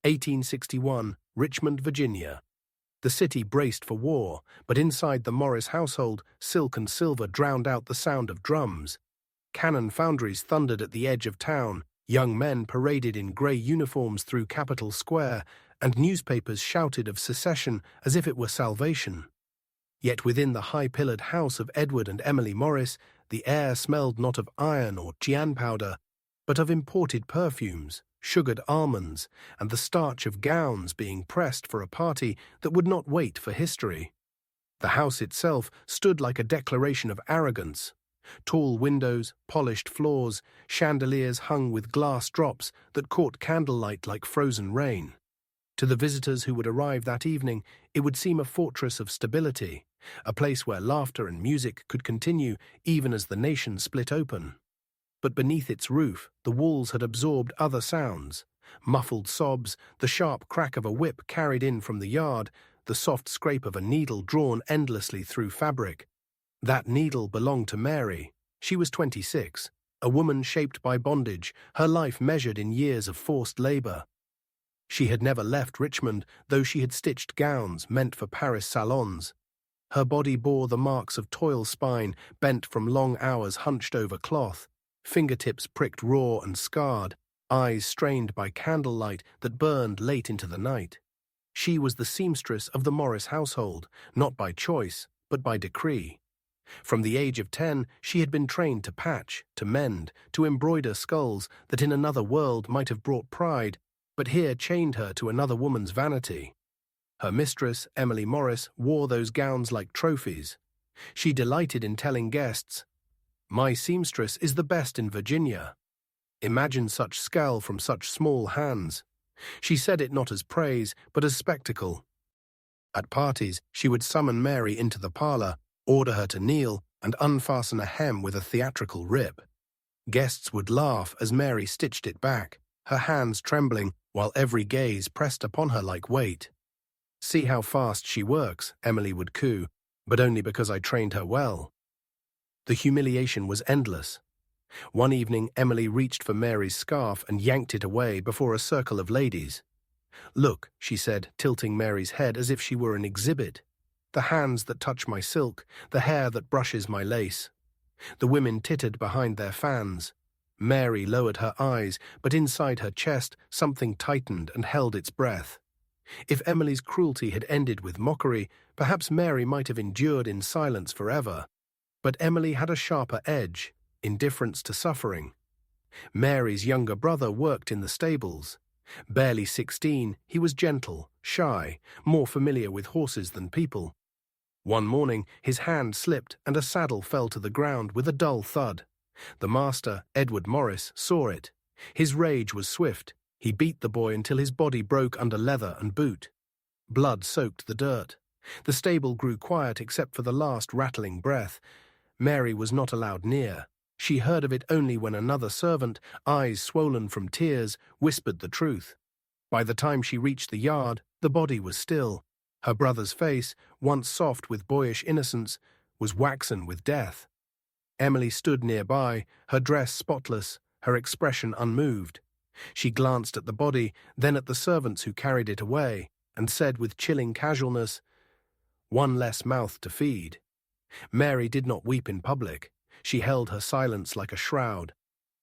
1861, Richmond, Virginia. The city braced for war, but inside the Morris household, silk and silver drowned out the sound of drums. Cannon foundries thundered at the edge of town, young men paraded in grey uniforms through Capitol Square, and newspapers shouted of secession as if it were salvation. Yet within the high-pillared house of Edward and Emily Morris, the air smelled not of iron or Chian powder, but of imported perfumes, sugared almonds, and the starch of gowns being pressed for a party that would not wait for history. The house itself stood like a declaration of arrogance. Tall windows, polished floors, chandeliers hung with glass drops that caught candlelight like frozen rain. To the visitors who would arrive that evening, it would seem a fortress of stability, a place where laughter and music could continue even as the nation split open. But beneath its roof, the walls had absorbed other sounds: muffled sobs, the sharp crack of a whip carried in from the yard, the soft scrape of a needle drawn endlessly through fabric. That needle belonged to Mary. She was 26, a woman shaped by bondage, her life measured in years of forced labor. She had never left Richmond, though she had stitched gowns meant for Paris salons. Her body bore the marks of toil spine, bent from long hours hunched over cloth, fingertips pricked raw and scarred, eyes strained by candlelight that burned late into the night. She was the seamstress of the Morris household, not by choice, but by decree. From the age of 10, she had been trained to patch, to mend, to embroider skulls that in another world might have brought pride, but here chained her to another woman's vanity. Her mistress, Emily Morris, wore those gowns like trophies. She delighted in telling guests, "My seamstress is the best in Virginia." Imagine such skill from such small hands. She said it not as praise, but as spectacle. At parties, she would summon Mary into the parlor, order her to kneel, and unfasten a hem with a theatrical rip. Guests would laugh as Mary stitched it back, her hands trembling, while every gaze pressed upon her like weight. "See how fast she works," Emily would coo, "but only because I trained her well." The humiliation was endless. One evening, Emily reached for Mary's scarf and yanked it away before a circle of ladies. "Look," she said, tilting Mary's head as if she were an exhibit. "The hands that touch my silk, the hair that brushes my lace." The women tittered behind their fans. Mary lowered her eyes, but inside her chest something tightened and held its breath. If Emily's cruelty had ended with mockery, perhaps Mary might have endured in silence forever. But Emily had a sharper edge: indifference to suffering. Mary's younger brother worked in the stables. Barely 16, he was gentle, shy, more familiar with horses than people. One morning, his hand slipped and a saddle fell to the ground with a dull thud. The master, Edward Morris, saw it. His rage was swift. He beat the boy until his body broke under leather and boot. Blood soaked the dirt. The stable grew quiet except for the last rattling breath. Mary was not allowed near. She heard of it only when another servant, eyes swollen from tears, whispered the truth. By the time she reached the yard, the body was still. Her brother's face, once soft with boyish innocence, was waxen with death. Emily stood nearby, her dress spotless, her expression unmoved. She glanced at the body, then at the servants who carried it away, and said with chilling casualness, "One less mouth to feed." Mary did not weep in public. She held her silence like a shroud.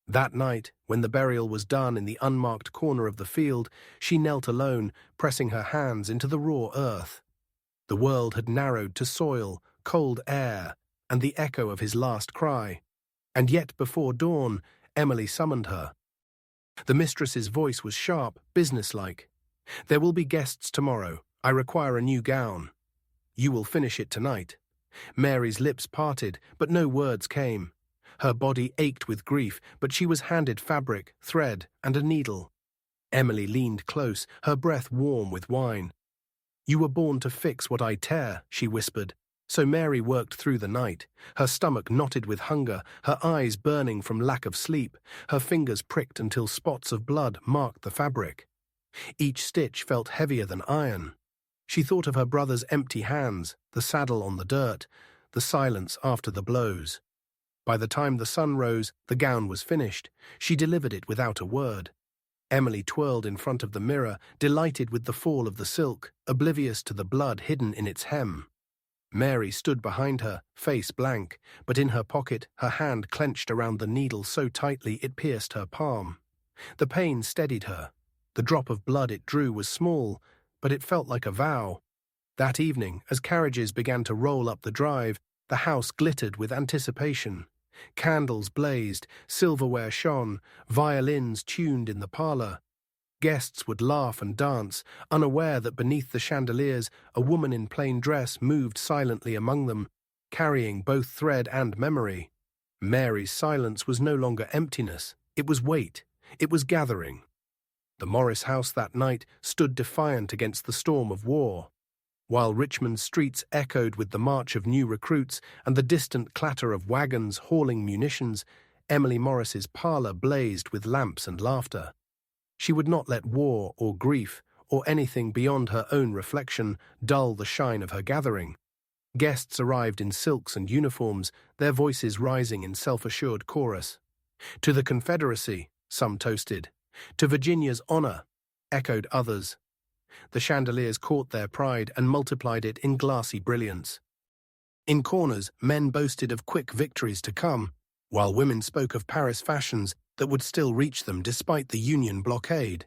That night, when the burial was done in the unmarked corner of the field, she knelt alone, pressing her hands into the raw earth. The world had narrowed to soil, cold air, and the echo of his last cry. And yet before dawn, Emily summoned her. The mistress's voice was sharp, businesslike. "There will be guests tomorrow. I require a new gown." "You will finish it tonight." Mary's lips parted, but no words came. Her body ached with grief, but she was handed fabric, thread, and a needle. Emily leaned close, her breath warm with wine. "You were born to fix what I tear," she whispered. So Mary worked through the night, her stomach knotted with hunger, her eyes burning from lack of sleep, her fingers pricked until spots of blood marked the fabric. Each stitch felt heavier than iron. She thought of her brother's empty hands, the saddle on the dirt, the silence after the blows. By the time the sun rose, the gown was finished. She delivered it without a word. Emily twirled in front of the mirror, delighted with the fall of the silk, oblivious to the blood hidden in its hem. Mary stood behind her, face blank, but in her pocket, her hand clenched around the needle so tightly it pierced her palm. The pain steadied her. The drop of blood it drew was small, but it felt like a vow. That evening, as carriages began to roll up the drive, the house glittered with anticipation. Candles blazed, silverware shone, violins tuned in the parlor. Guests would laugh and dance, unaware that beneath the chandeliers a woman in plain dress moved silently among them, carrying both thread and memory. Mary's silence was no longer emptiness, it was weight, it was gathering. The Morris house that night stood defiant against the storm of war. While Richmond's streets echoed with the march of new recruits and the distant clatter of wagons hauling munitions, Emily Morris's parlour blazed with lamps and laughter. She would not let war or grief or anything beyond her own reflection dull the shine of her gathering. Guests arrived in silks and uniforms, their voices rising in self-assured chorus. "To the Confederacy," some toasted. "To Virginia's honor," echoed others. The chandeliers caught their pride and multiplied it in glassy brilliance. In corners, men boasted of quick victories to come, while women spoke of Paris fashions that would still reach them despite the Union blockade.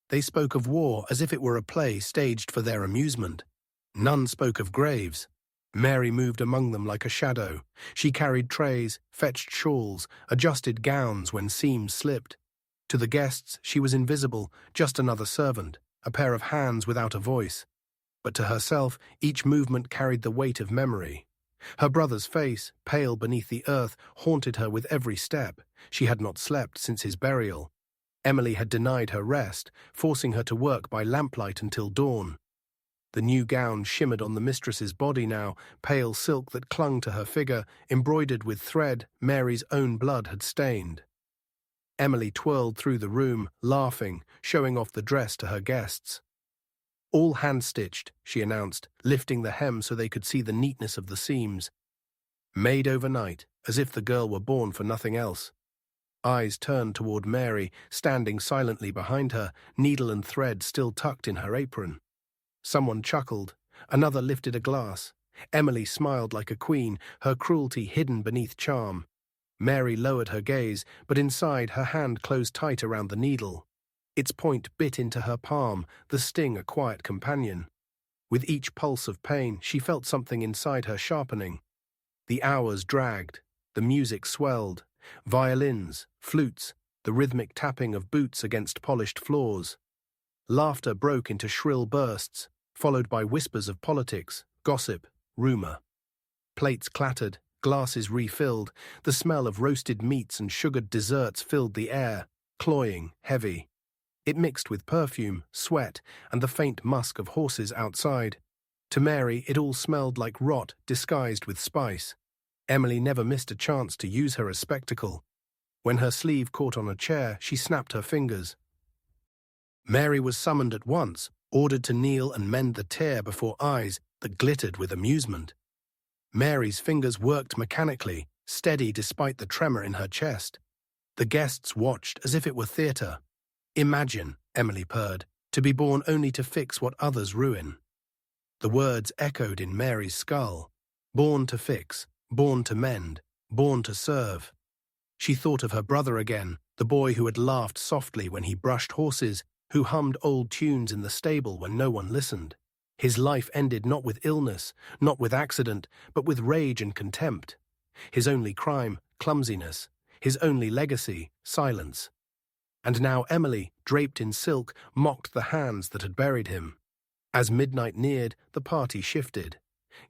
They spoke of war as if it were a play staged for their amusement. None spoke of graves. Mary moved among them like a shadow. She carried trays, fetched shawls, adjusted gowns when seams slipped. To the guests, she was invisible, just another servant, a pair of hands without a voice. But to herself, each movement carried the weight of memory. Her brother's face, pale beneath the earth, haunted her with every step. She had not slept since his burial. Emily had denied her rest, forcing her to work by lamplight until dawn. The new gown shimmered on the mistress's body now, pale silk that clung to her figure, embroidered with thread Mary's own blood had stained. Emily twirled through the room, laughing, showing off the dress to her guests. "All hand-stitched," she announced, lifting the hem so they could see the neatness of the seams. "Made overnight, as if the girl were born for nothing else." Eyes turned toward Mary, standing silently behind her, needle and thread still tucked in her apron. Someone chuckled. Another lifted a glass. Emily smiled like a queen, her cruelty hidden beneath charm. Mary lowered her gaze, but inside her hand closed tight around the needle. Its point bit into her palm, the sting a quiet companion. With each pulse of pain, she felt something inside her sharpening. The hours dragged, the music swelled. Violins, flutes, the rhythmic tapping of boots against polished floors. Laughter broke into shrill bursts, followed by whispers of politics, gossip, rumor. Plates clattered, glasses refilled, the smell of roasted meats and sugared desserts filled the air, cloying, heavy. It mixed with perfume, sweat, and the faint musk of horses outside. To Mary, it all smelled like rot disguised with spice. Emily never missed a chance to use her as spectacle. When her sleeve caught on a chair, she snapped her fingers. Mary was summoned at once, ordered to kneel and mend the tear before eyes that glittered with amusement. Mary's fingers worked mechanically, steady despite the tremor in her chest. The guests watched as if it were theater. "Imagine," Emily purred, "to be born only to fix what others ruin." The words echoed in Mary's skull. Born to fix, born to mend, born to serve. She thought of her brother again, the boy who had laughed softly when he brushed horses, who hummed old tunes in the stable when no one listened. His life ended not with illness, not with accident, but with rage and contempt. His only crime, clumsiness. His only legacy, silence. And now Emily, draped in silk, mocked the hands that had buried him. As midnight neared, the party shifted.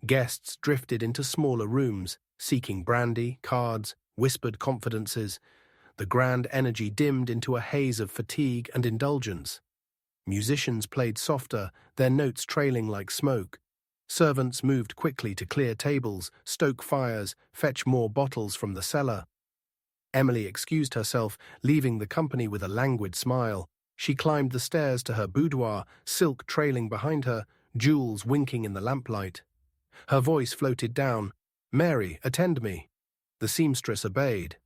Guests drifted into smaller rooms, seeking brandy, cards, whispered confidences. The grand energy dimmed into a haze of fatigue and indulgence. Musicians played softer, their notes trailing like smoke. Servants moved quickly to clear tables, stoke fires, fetch more bottles from the cellar. Emily excused herself, leaving the company with a languid smile. She climbed the stairs to her boudoir, silk trailing behind her, jewels winking in the lamplight. Her voice floated down. "Mary, attend me." The seamstress obeyed.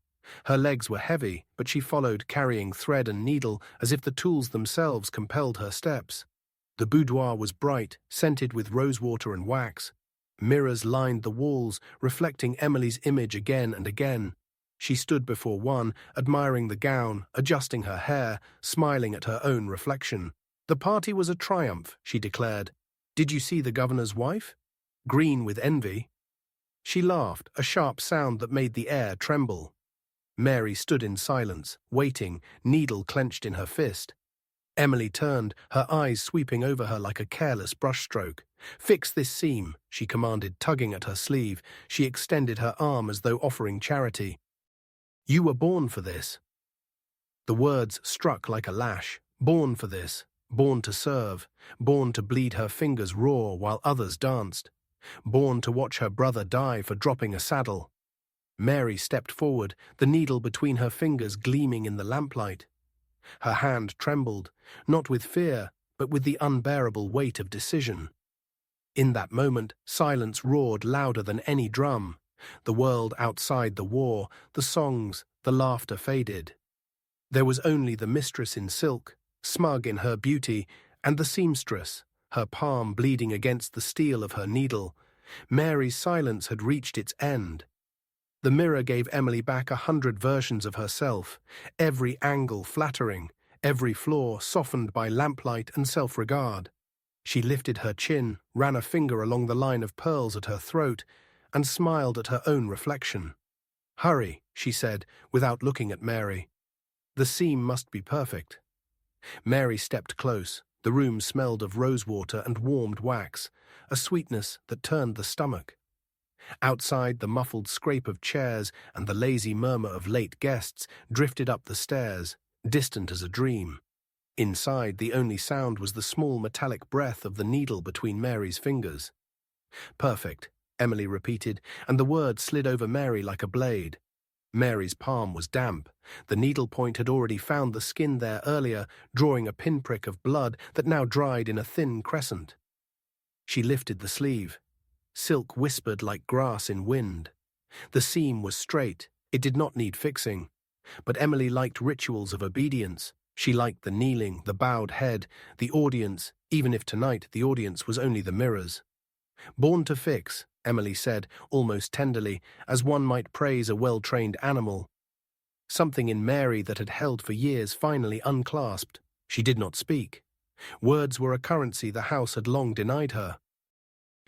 Her legs were heavy, but she followed, carrying thread and needle as if the tools themselves compelled her steps. The boudoir was bright, scented with rosewater and wax. Mirrors lined the walls, reflecting Emily's image again and again. She stood before one, admiring the gown, adjusting her hair, smiling at her own reflection. The party was a triumph, she declared. Did you see the governor's wife? Green with envy. She laughed, a sharp sound that made the air tremble. Mary stood in silence, waiting, needle clenched in her fist. Emily turned, her eyes sweeping over her like a careless brushstroke. Fix this seam, she commanded, tugging at her sleeve. She extended her arm as though offering charity. You were born for this. The words struck like a lash. Born for this, born to serve, born to bleed her fingers raw while others danced, born to watch her brother die for dropping a saddle. Mary stepped forward, the needle between her fingers gleaming in the lamplight. Her hand trembled, not with fear, but with the unbearable weight of decision. In that moment, silence roared louder than any drum. The world outside the war, the songs, the laughter faded. There was only the mistress in silk, smug in her beauty, and the seamstress, her palm bleeding against the steel of her needle. Mary's silence had reached its end. The mirror gave Emily back 100 versions of herself, every angle flattering, every flaw softened by lamplight and self-regard. She lifted her chin, ran a finger along the line of pearls at her throat, and smiled at her own reflection. Hurry, she said, without looking at Mary. The seam must be perfect. Mary stepped close. The room smelled of rosewater and warmed wax, a sweetness that turned the stomach. Outside, the muffled scrape of chairs and the lazy murmur of late guests drifted up the stairs, distant as a dream. Inside, the only sound was the small metallic breath of the needle between Mary's fingers. Perfect, Emily repeated, and the word slid over Mary like a blade. Mary's palm was damp. The needle point had already found the skin there earlier, drawing a pinprick of blood that now dried in a thin crescent. She lifted the sleeve. Silk whispered like grass in wind. The seam was straight. It did not need fixing. But Emily liked rituals of obedience. She liked the kneeling, the bowed head, the audience, even if tonight the audience was only the mirrors. Born to fix, Emily said, almost tenderly, as one might praise a well-trained animal. Something in Mary that had held for years finally unclasped. She did not speak. Words were a currency the house had long denied her.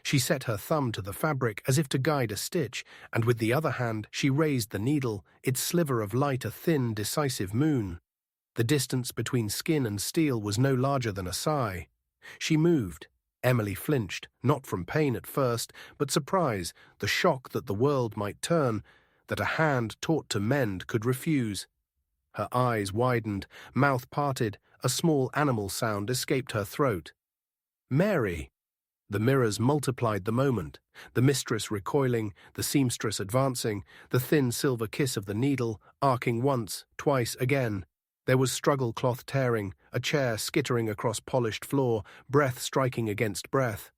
She set her thumb to the fabric as if to guide a stitch, and with the other hand she raised the needle, its sliver of light a thin, decisive moon. The distance between skin and steel was no larger than a sigh. She moved. Emily flinched, not from pain at first, but surprise, the shock that the world might turn, that a hand taught to mend could refuse. Her eyes widened, mouth parted, a small animal sound escaped her throat. Mary! The mirrors multiplied the moment, the mistress recoiling, the seamstress advancing, the thin silver kiss of the needle, arcing once, twice again. There was struggle cloth tearing, a chair skittering across polished floor, breath striking against breath.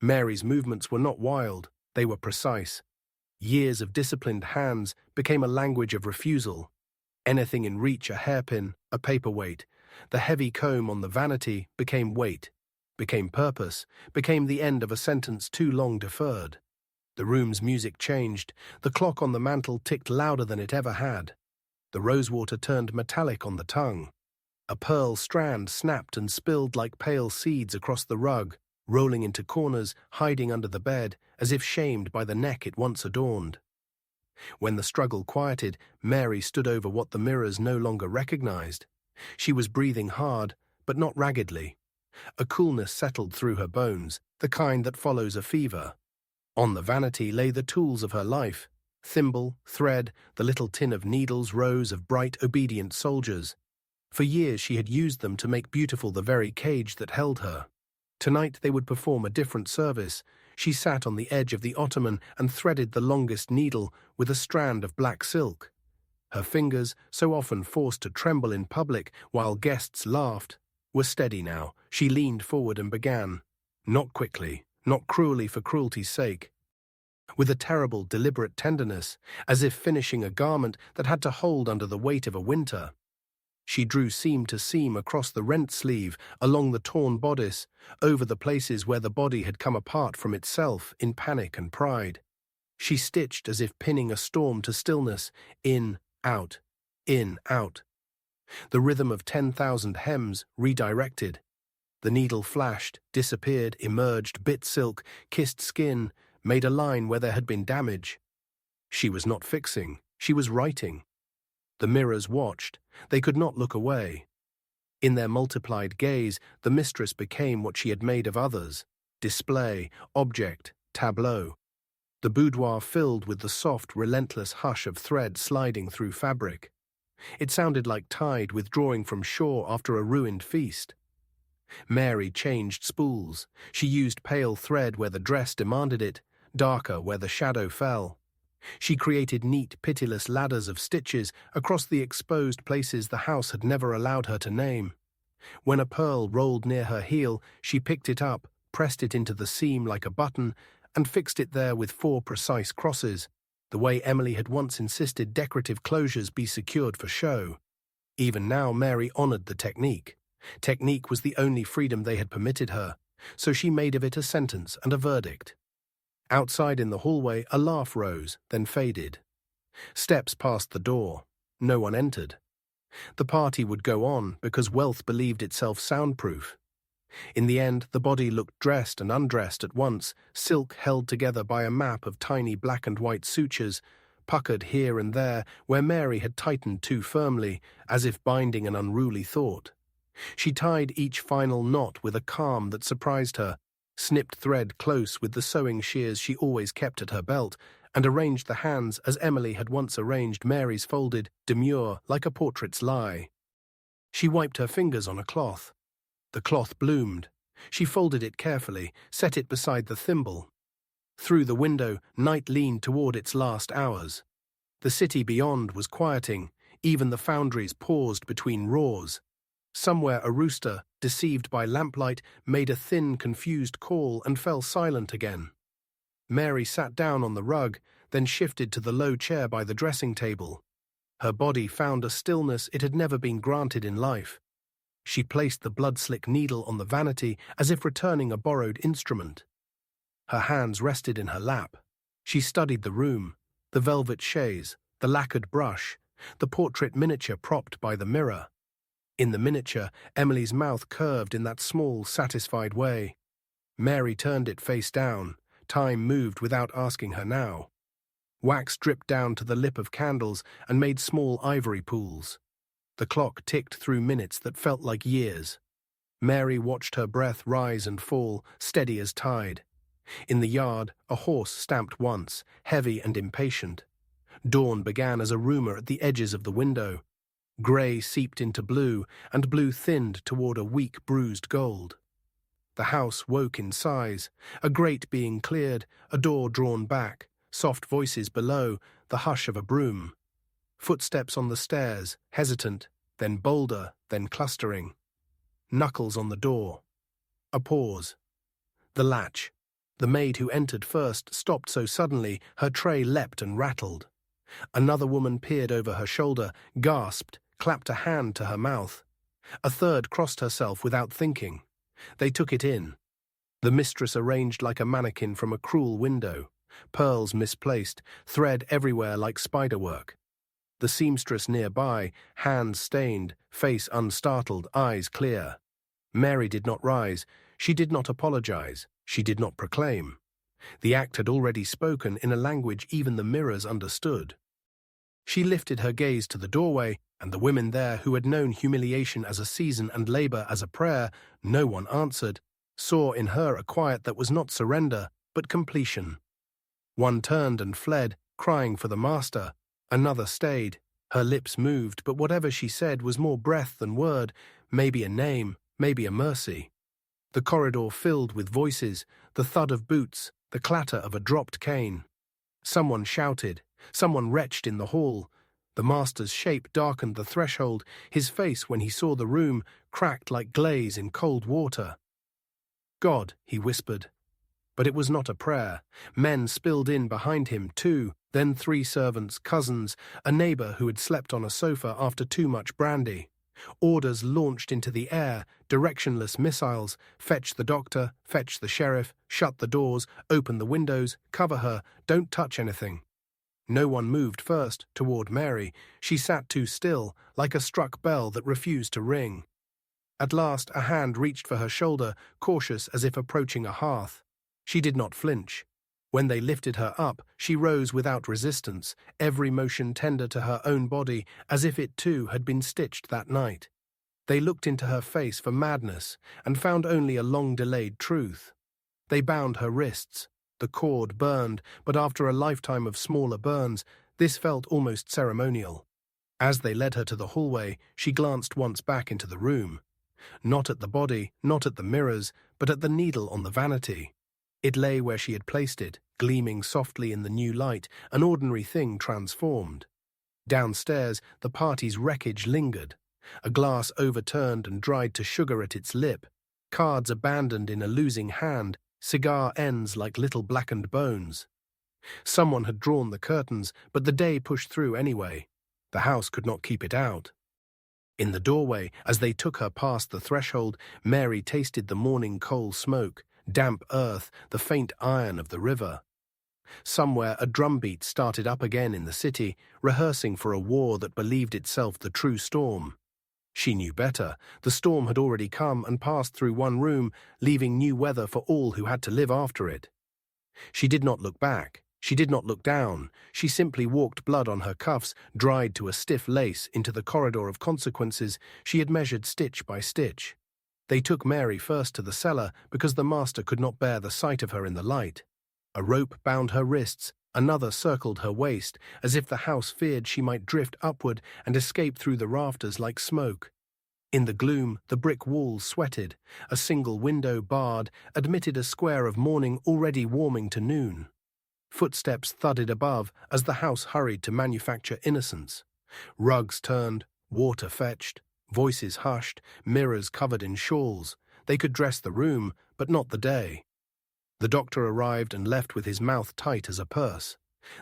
Mary's movements were not wild, they were precise. Years of disciplined hands became a language of refusal. Anything in reach, a hairpin, a paperweight. The heavy comb on the vanity became weight, became purpose, became the end of a sentence too long deferred. The room's music changed. The clock on the mantel ticked louder than it ever had. The rosewater turned metallic on the tongue. A pearl strand snapped and spilled like pale seeds across the rug, rolling into corners, hiding under the bed, as if shamed by the neck it once adorned. When the struggle quieted, Mary stood over what the mirrors no longer recognized. She was breathing hard, but not raggedly. A coolness settled through her bones, the kind that follows a fever. On the vanity lay the tools of her life. Thimble, thread, the little tin of needles, rows of bright, obedient soldiers. For years she had used them to make beautiful the very cage that held her. Tonight they would perform a different service. She sat on the edge of the ottoman and threaded the longest needle with a strand of black silk. Her fingers, so often forced to tremble in public while guests laughed, were steady now. She leaned forward and began. Not quickly, not cruelly for cruelty's sake. with a terrible, deliberate tenderness, as if finishing a garment that had to hold under the weight of a winter. She drew seam to seam across the rent sleeve, along the torn bodice, over the places where the body had come apart from itself in panic and pride. She stitched as if pinning a storm to stillness, in, out, in, out. The rhythm of 10,000 hems redirected. The needle flashed, disappeared, emerged, bit silk, kissed skin, made a line where there had been damage. She was not fixing, she was writing. The mirrors watched, they could not look away. In their multiplied gaze, the mistress became what she had made of others: display, object, tableau. The boudoir filled with the soft, relentless hush of thread sliding through fabric. It sounded like tide withdrawing from shore after a ruined feast. Mary changed spools. She used pale thread where the dress demanded it, darker where the shadow fell. She created neat, pitiless ladders of stitches across the exposed places the house had never allowed her to name. When a pearl rolled near her heel, she picked it up, pressed it into the seam like a button, and fixed it there with 4 precise crosses, the way Emily had once insisted decorative closures be secured for show. Even now Mary honored the technique. Technique was the only freedom they had permitted her, so she made of it a sentence and a verdict. Outside in the hallway, a laugh rose, then faded. Steps passed the door. No one entered. The party would go on because wealth believed itself soundproof. In the end, the body looked dressed and undressed at once, silk held together by a map of tiny black and white sutures, puckered here and there where Mary had tightened too firmly, as if binding an unruly thought. She tied each final knot with a calm that surprised her, snipped thread close with the sewing shears she always kept at her belt, and arranged the hands as Emily had once arranged Mary's, folded, demure, like a portrait's lie. She wiped her fingers on a cloth. The cloth bloomed. She folded it carefully, set it beside the thimble. Through the window, night leaned toward its last hours. The city beyond was quieting, even the foundries paused between roars. Somewhere a rooster, deceived by lamplight, made a thin, confused call and fell silent again. Mary sat down on the rug, then shifted to the low chair by the dressing table. Her body found a stillness it had never been granted in life. She placed the blood-slick needle on the vanity as if returning a borrowed instrument. Her hands rested in her lap. She studied the room, the velvet chaise, the lacquered brush, the portrait miniature propped by the mirror. In the miniature, Emily's mouth curved in that small, satisfied way. Mary turned it face down. Time moved without asking her now. Wax dripped down to the lip of candles and made small ivory pools. The clock ticked through minutes that felt like years. Mary watched her breath rise and fall, steady as tide. In the yard, a horse stamped once, heavy and impatient. Dawn began as a rumor at the edges of the window. Grey seeped into blue, and blue thinned toward a weak, bruised gold. The house woke in sighs, a grate being cleared, a door drawn back, soft voices below, the hush of a broom. Footsteps on the stairs, hesitant, then bolder, then clustering. Knuckles on the door. A pause. The latch. The maid who entered first stopped so suddenly her tray leapt and rattled. Another woman peered over her shoulder, gasped, clapped a hand to her mouth. A third crossed herself without thinking. They took it in. The mistress arranged like a mannequin from a cruel window, pearls misplaced, thread everywhere like spiderwork. The seamstress nearby, hands stained, face unstartled, eyes clear. Mary did not rise. She did not apologize. She did not proclaim. The act had already spoken in a language even the mirrors understood. She lifted her gaze to the doorway, and the women there who had known humiliation as a season and labor as a prayer, no one answered, saw in her a quiet that was not surrender, but completion. One turned and fled, crying for the master. Another stayed. Her lips moved, but whatever she said was more breath than word, maybe a name, maybe a mercy. The corridor filled with voices, the thud of boots, the clatter of a dropped cane. Someone shouted, someone retched in the hall. The master's shape darkened the threshold, his face, when he saw the room, cracked like glaze in cold water. "God," he whispered. But it was not a prayer. Men spilled in behind him, too, then 3 servants, cousins, a neighbor who had slept on a sofa after too much brandy. Orders launched into the air, directionless missiles: fetch the doctor, fetch the sheriff, shut the doors, open the windows, cover her, don't touch anything. No one moved first, toward Mary. She sat too still, like a struck bell that refused to ring. At last a hand reached for her shoulder, cautious as if approaching a hearth. She did not flinch. When they lifted her up, she rose without resistance, every motion tender to her own body, as if it too had been stitched that night. They looked into her face for madness, and found only a long-delayed truth. They bound her wrists. The cord burned, but after a lifetime of smaller burns, this felt almost ceremonial. As they led her to the hallway, she glanced once back into the room. Not at the body, not at the mirrors, but at the needle on the vanity. It lay where she had placed it, gleaming softly in the new light, an ordinary thing transformed. Downstairs, the party's wreckage lingered. A glass overturned and dried to sugar at its lip, cards abandoned in a losing hand, cigar ends like little blackened bones. Someone had drawn the curtains, but the day pushed through anyway. The house could not keep it out. In the doorway, as they took her past the threshold, Mary tasted the morning coal smoke, damp earth, the faint iron of the river. Somewhere a drumbeat started up again in the city, rehearsing for a war that believed itself the true storm. She knew better. The storm had already come and passed through one room, leaving new weather for all who had to live after it. She did not look back. She did not look down. She simply walked, blood on her cuffs, dried to a stiff lace, into the corridor of consequences she had measured stitch by stitch. They took Mary first to the cellar because the master could not bear the sight of her in the light. A rope bound her wrists, another circled her waist, as if the house feared she might drift upward and escape through the rafters like smoke. In the gloom, the brick walls sweated. A single window, barred, admitted a square of morning already warming to noon. Footsteps thudded above as the house hurried to manufacture innocence. Rugs turned, water fetched, voices hushed, mirrors covered in shawls. They could dress the room, but not the day. The doctor arrived and left with his mouth tight as a purse.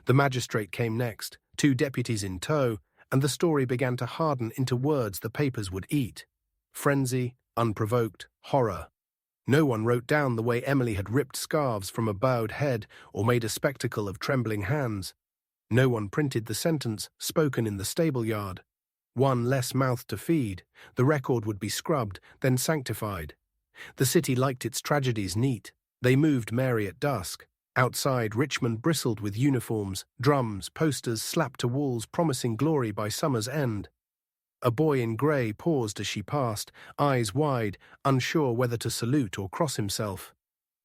The magistrate came next, 2 deputies in tow, and the story began to harden into words the papers would eat. Frenzy, unprovoked, horror. No one wrote down the way Emily had ripped scarves from a bowed head or made a spectacle of trembling hands. No one printed the sentence spoken in the stable yard. One less mouth to feed, the record would be scrubbed, then sanctified. The city liked its tragedies neat. They moved Mary at dusk. Outside, Richmond bristled with uniforms, drums, posters slapped to walls promising glory by summer's end. A boy in grey paused as she passed, eyes wide, unsure whether to salute or cross himself.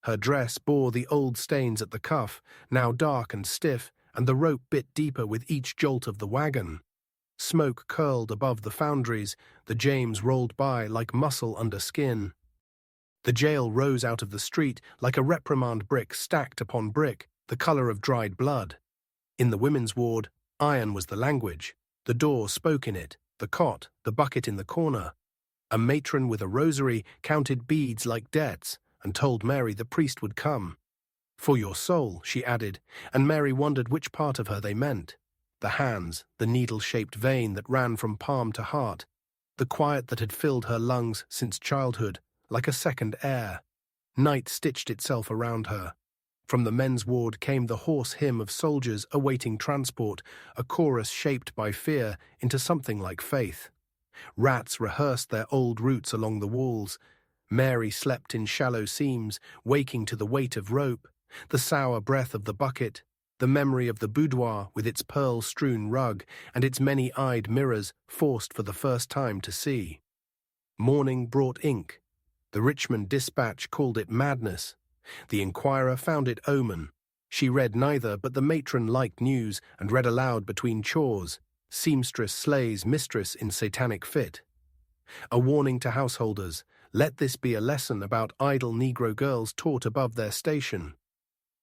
Her dress bore the old stains at the cuff, now dark and stiff, and the rope bit deeper with each jolt of the wagon. Smoke curled above the foundries, the James rolled by like muscle under skin. The jail rose out of the street like a reprimand brick stacked upon brick, the colour of dried blood. In the women's ward, iron was the language. The door spoke in it, the cot, the bucket in the corner. A matron with a rosary counted beads like debts and told Mary the priest would come. For your soul, she added, and Mary wondered which part of her they meant. The hands, the needle-shaped vein that ran from palm to heart, the quiet that had filled her lungs since childhood, like a second air. Night stitched itself around her. From the men's ward came the hoarse hymn of soldiers awaiting transport, a chorus shaped by fear into something like faith. Rats rehearsed their old routes along the walls. Mary slept in shallow seams, waking to the weight of rope, the sour breath of the bucket, the memory of the boudoir with its pearl-strewn rug and its many-eyed mirrors forced for the first time to see. Morning brought ink. The Richmond Dispatch called it madness. The Inquirer found it omen. She read neither, but the matron liked news and read aloud between chores. Seamstress slays mistress in satanic fit. A warning to householders. Let this be a lesson about idle Negro girls taught above their station.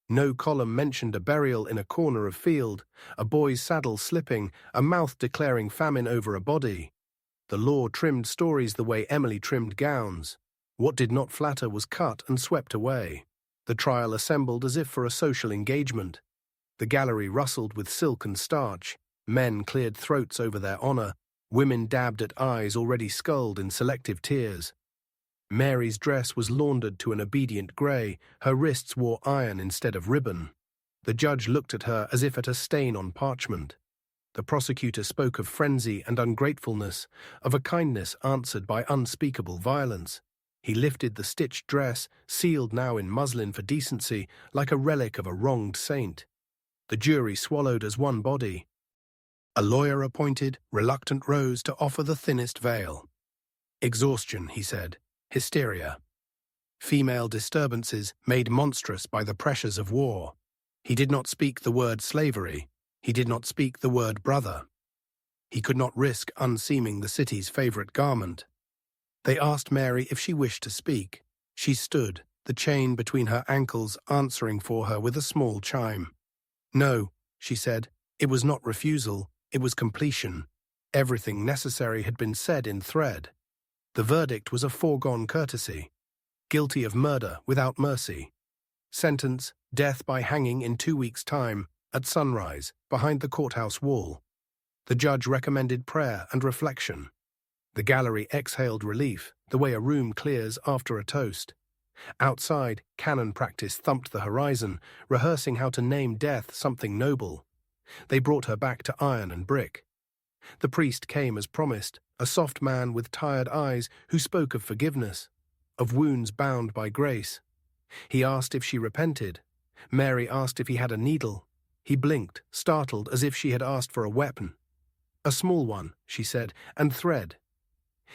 No column mentioned a burial in a corner of field, a boy's saddle slipping, a mouth declaring famine over a body. The law trimmed stories the way Emily trimmed gowns. What did not flatter was cut and swept away. The trial assembled as if for a social engagement. The gallery rustled with silk and starch. Men cleared throats over their honor. Women dabbed at eyes already sculled in selective tears. Mary's dress was laundered to an obedient grey. Her wrists wore iron instead of ribbon. The judge looked at her as if at a stain on parchment. The prosecutor spoke of frenzy and ungratefulness, of a kindness answered by unspeakable violence. He lifted the stitched dress, sealed now in muslin for decency, like a relic of a wronged saint. The jury swallowed as one body. A lawyer appointed, reluctant, rose to offer the thinnest veil. Exhaustion, he said. Hysteria. Female disturbances made monstrous by the pressures of war. He did not speak the word slavery. He did not speak the word brother. He could not risk unseaming the city's favorite garment. They asked Mary if she wished to speak. She stood, the chain between her ankles answering for her with a small chime. No, she said. It was not refusal, it was completion. Everything necessary had been said in thread. The verdict was a foregone courtesy. Guilty of murder without mercy. Sentence, death by hanging in 2 weeks' time, at sunrise, behind the courthouse wall. The judge recommended prayer and reflection. The gallery exhaled relief, the way a room clears after a toast. Outside, cannon practice thumped the horizon, rehearsing how to name death something noble. They brought her back to iron and brick. The priest came as promised, a soft man with tired eyes who spoke of forgiveness, of wounds bound by grace. He asked if she repented. Mary asked if he had a needle. He blinked, startled, as if she had asked for a weapon. A small one, she said, and thread.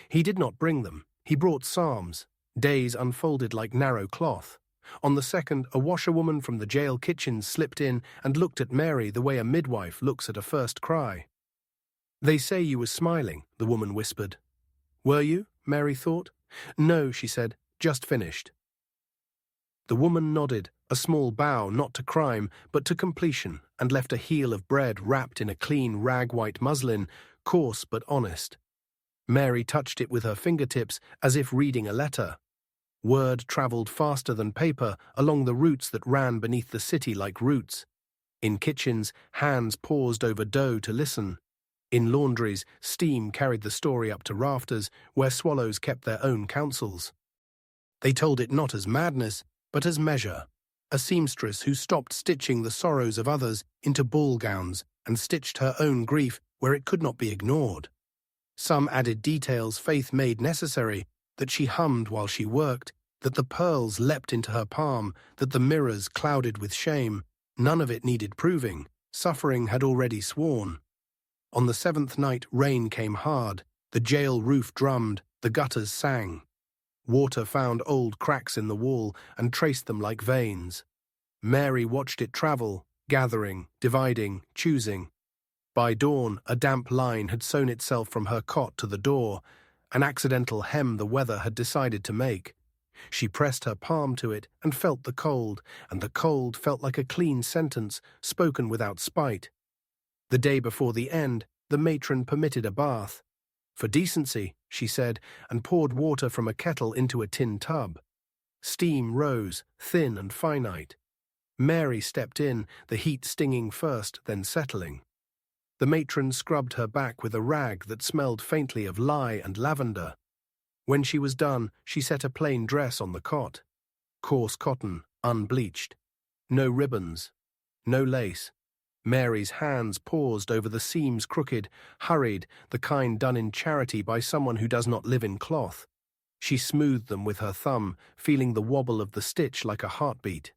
He did not bring them. He brought psalms. Days unfolded like narrow cloth. On the second, a washerwoman from the jail kitchen slipped in and looked at Mary the way a midwife looks at a first cry. They say you were smiling, the woman whispered. Were you? Mary thought. No, she said, just finished. The woman nodded, a small bow not to crime but to completion, and left a heel of bread wrapped in a clean rag-white muslin, coarse but honest. Mary touched it with her fingertips as if reading a letter. Word travelled faster than paper along the routes that ran beneath the city like roots. In kitchens, hands paused over dough to listen. In laundries, steam carried the story up to rafters, where swallows kept their own counsels. They told it not as madness, but as measure. A seamstress who stopped stitching the sorrows of others into ball gowns and stitched her own grief where it could not be ignored. Some added details faith made necessary, that she hummed while she worked, that the pearls leapt into her palm, that the mirrors clouded with shame. None of it needed proving. Suffering had already sworn. On the 7th night, rain came hard. The jail roof drummed, the gutters sang. Water found old cracks in the wall and traced them like veins. Mary watched it travel, gathering, dividing, choosing. By dawn, a damp line had sewn itself from her cot to the door, an accidental hem the weather had decided to make. She pressed her palm to it and felt the cold, and the cold felt like a clean sentence, spoken without spite. The day before the end, the matron permitted a bath. For decency, she said, and poured water from a kettle into a tin tub. Steam rose, thin and finite. Mary stepped in, the heat stinging first, then settling. The matron scrubbed her back with a rag that smelled faintly of lye and lavender. When she was done, she set a plain dress on the cot. Coarse cotton, unbleached. No ribbons. No lace. Mary's hands paused over the seams crooked, hurried, the kind done in charity by someone who does not live in cloth. She smoothed them with her thumb, feeling the wobble of the stitch like a heartbeat.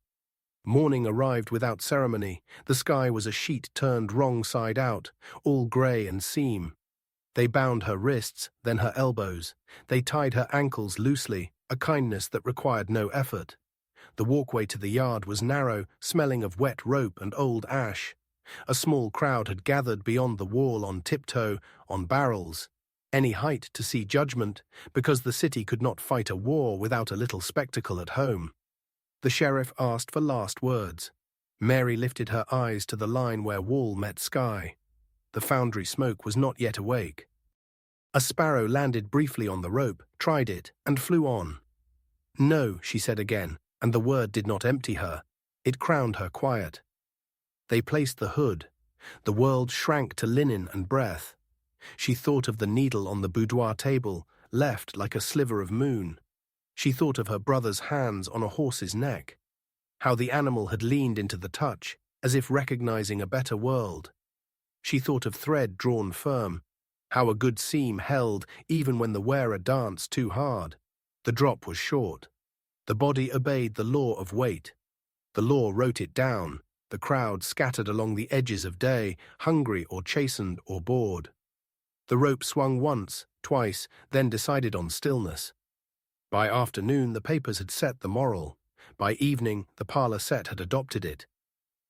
Morning arrived without ceremony. The sky was a sheet turned wrong side out, all grey and seam. They bound her wrists, then her elbows. They tied her ankles loosely, a kindness that required no effort. The walkway to the yard was narrow, smelling of wet rope and old ash. A small crowd had gathered beyond the wall on tiptoe, on barrels. Any height to see judgment, because the city could not fight a war without a little spectacle at home. The sheriff asked for last words. Mary lifted her eyes to the line where wall met sky. The foundry smoke was not yet awake. A sparrow landed briefly on the rope, tried it, and flew on. No, she said again, and the word did not empty her. It crowned her quiet. They placed the hood. The world shrank to linen and breath. She thought of the needle on the boudoir table, left like a sliver of moon. She thought of her brother's hands on a horse's neck, how the animal had leaned into the touch, as if recognizing a better world. She thought of thread drawn firm, how a good seam held even when the wearer danced too hard. The drop was short. The body obeyed the law of weight. The law wrote it down. The crowd scattered along the edges of day, hungry or chastened or bored. The rope swung once, twice, then decided on stillness. By afternoon, the papers had set the moral. By evening, the parlor set had adopted it.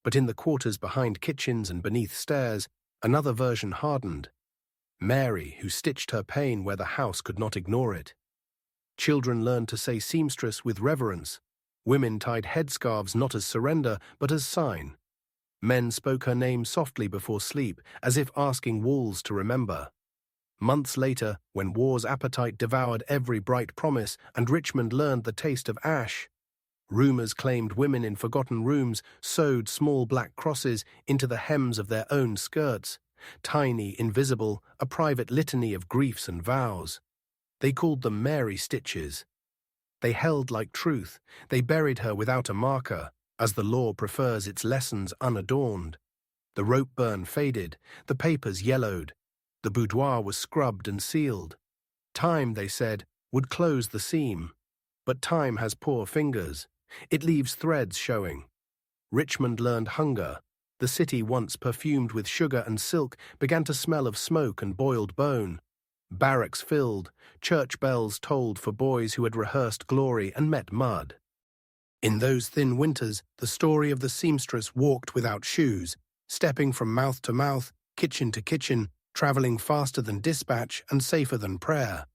But in the quarters behind kitchens and beneath stairs, another version hardened. Mary, who stitched her pain where the house could not ignore it. Children learned to say seamstress with reverence. Women tied headscarves not as surrender, but as sign. Men spoke her name softly before sleep, as if asking walls to remember. Months later, when war's appetite devoured every bright promise and Richmond learned the taste of ash, rumors claimed women in forgotten rooms sewed small black crosses into the hems of their own skirts, tiny, invisible, a private litany of griefs and vows. They called them Mary stitches. They held like truth. They buried her without a marker, as the law prefers its lessons unadorned. The rope burn faded, the papers yellowed. The boudoir was scrubbed and sealed. Time, they said, would close the seam. But time has poor fingers. It leaves threads showing. Richmond learned hunger. The city, once perfumed with sugar and silk, began to smell of smoke and boiled bone. Barracks filled, church bells tolled for boys who had rehearsed glory and met mud. In those thin winters, the story of the seamstress walked without shoes, stepping from mouth to mouth, kitchen to kitchen, traveling faster than dispatch and safer than prayer.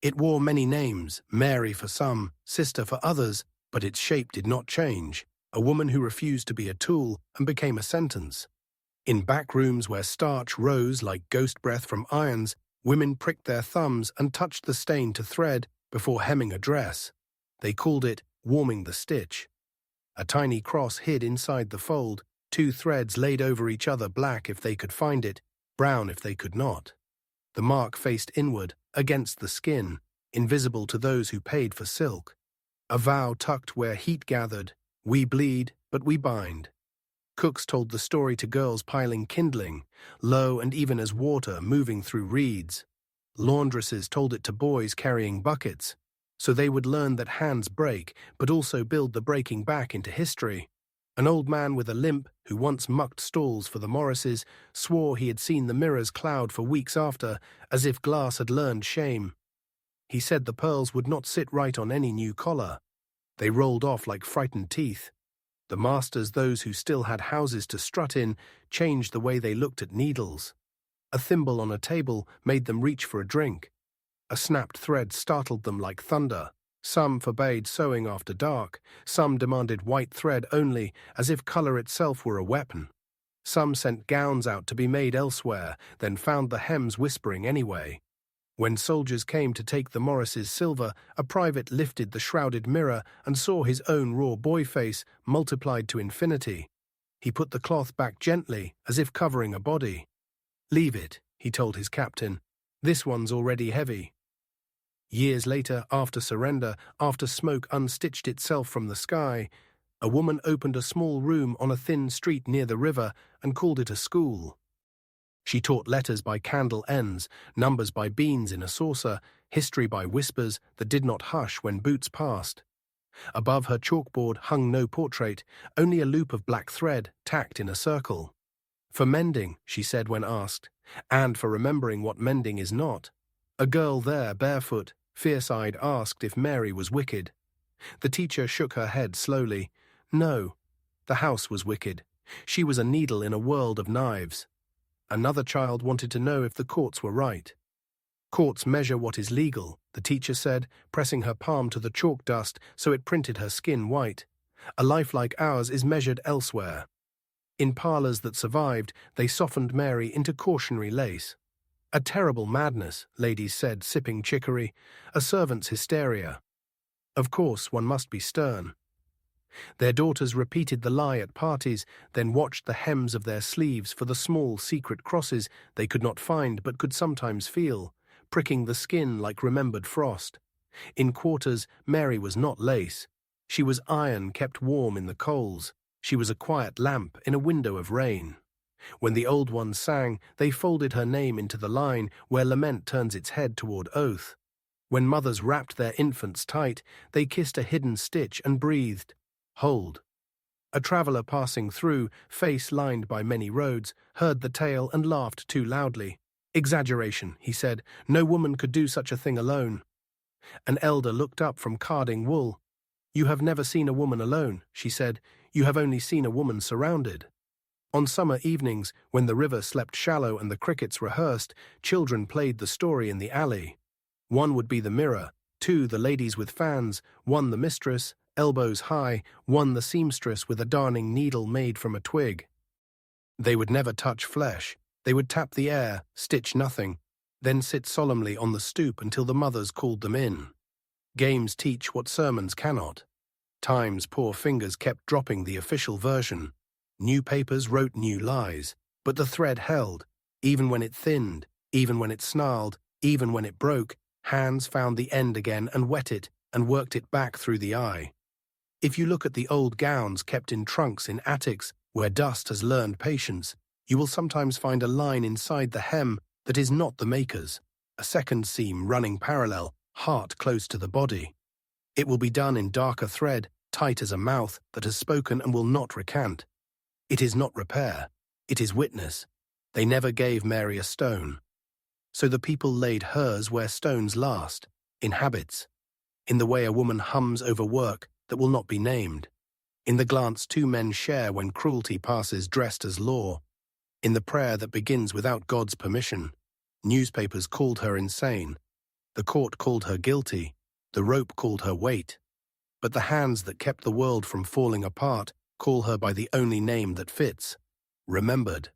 It wore many names, Mary for some, sister for others, but its shape did not change, a woman who refused to be a tool and became a sentence. In back rooms where starch rose like ghost breath from irons, women pricked their thumbs and touched the stain to thread before hemming a dress. They called it warming the stitch. A tiny cross hid inside the fold, two threads laid over each other, black if they could find it, brown if they could not. The mark faced inward, against the skin, invisible to those who paid for silk. A vow tucked where heat gathered, we bleed, but we bind. Cooks told the story to girls piling kindling, low and even as water moving through reeds. Laundresses told it to boys carrying buckets, so they would learn that hands break, but also build the breaking back into history. An old man with a limp, who once mucked stalls for the Morrises, swore he had seen the mirrors cloud for weeks after, as if glass had learned shame. He said the pearls would not sit right on any new collar. They rolled off like frightened teeth. The masters, those who still had houses to strut in, changed the way they looked at needles. A thimble on a table made them reach for a drink. A snapped thread startled them like thunder. Some forbade sewing after dark. Some demanded white thread only, as if color itself were a weapon. Some sent gowns out to be made elsewhere, then found the hems whispering anyway. When soldiers came to take the Morrises' silver, a private lifted the shrouded mirror and saw his own raw boy face multiplied to infinity. He put the cloth back gently, as if covering a body. "Leave it," he told his captain. "This one's already heavy." Years later, after surrender, after smoke unstitched itself from the sky, a woman opened a small room on a thin street near the river and called it a school. She taught letters by candle ends, numbers by beans in a saucer, history by whispers that did not hush when boots passed. Above her chalkboard hung no portrait, only a loop of black thread tacked in a circle. "For mending," she said when asked, "and for remembering what mending is not." A girl there, barefoot, fierce-eyed, asked if Mary was wicked. The teacher shook her head slowly. No, the house was wicked. She was a needle in a world of knives. Another child wanted to know if the courts were right. "Courts measure what is legal," the teacher said, pressing her palm to the chalk dust so it printed her skin white. "A life like ours is measured elsewhere." In parlors that survived, they softened Mary into cautionary lace. "A terrible madness," ladies said, sipping chicory, "a servant's hysteria." Of course, one must be stern. Their daughters repeated the lie at parties, then watched the hems of their sleeves for the small secret crosses they could not find but could sometimes feel, pricking the skin like remembered frost. In quarters, Mary was not lace. She was iron kept warm in the coals. She was a quiet lamp in a window of rain. When the old ones sang, they folded her name into the line where lament turns its head toward oath. When mothers wrapped their infants tight, they kissed a hidden stitch and breathed, "Hold." A traveller passing through, face lined by many roads, heard the tale and laughed too loudly. "Exaggeration," he said. "No woman could do such a thing alone." An elder looked up from carding wool. "You have never seen a woman alone," she said. "You have only seen a woman surrounded." On summer evenings, when the river slept shallow and the crickets rehearsed, children played the story in the alley. One would be the mirror, two the ladies with fans, one the mistress, elbows high, one the seamstress with a darning needle made from a twig. They would never touch flesh. They would tap the air, stitch nothing, then sit solemnly on the stoop until the mothers called them in. Games teach what sermons cannot. Time's poor fingers kept dropping the official version. New papers wrote new lies, but the thread held. Even when it thinned, even when it snarled, even when it broke, hands found the end again and wet it and worked it back through the eye. If you look at the old gowns kept in trunks in attics where dust has learned patience, you will sometimes find a line inside the hem that is not the maker's, a second seam running parallel, heart close to the body. It will be done in darker thread, tight as a mouth that has spoken and will not recant. It is not repair, it is witness. They never gave Mary a stone. So the people laid hers where stones last, in habits, in the way a woman hums over work that will not be named, in the glance two men share when cruelty passes dressed as law, in the prayer that begins without God's permission. Newspapers called her insane. The court called her guilty. The rope called her weight. But the hands that kept the world from falling apart call her by the only name that fits, remembered.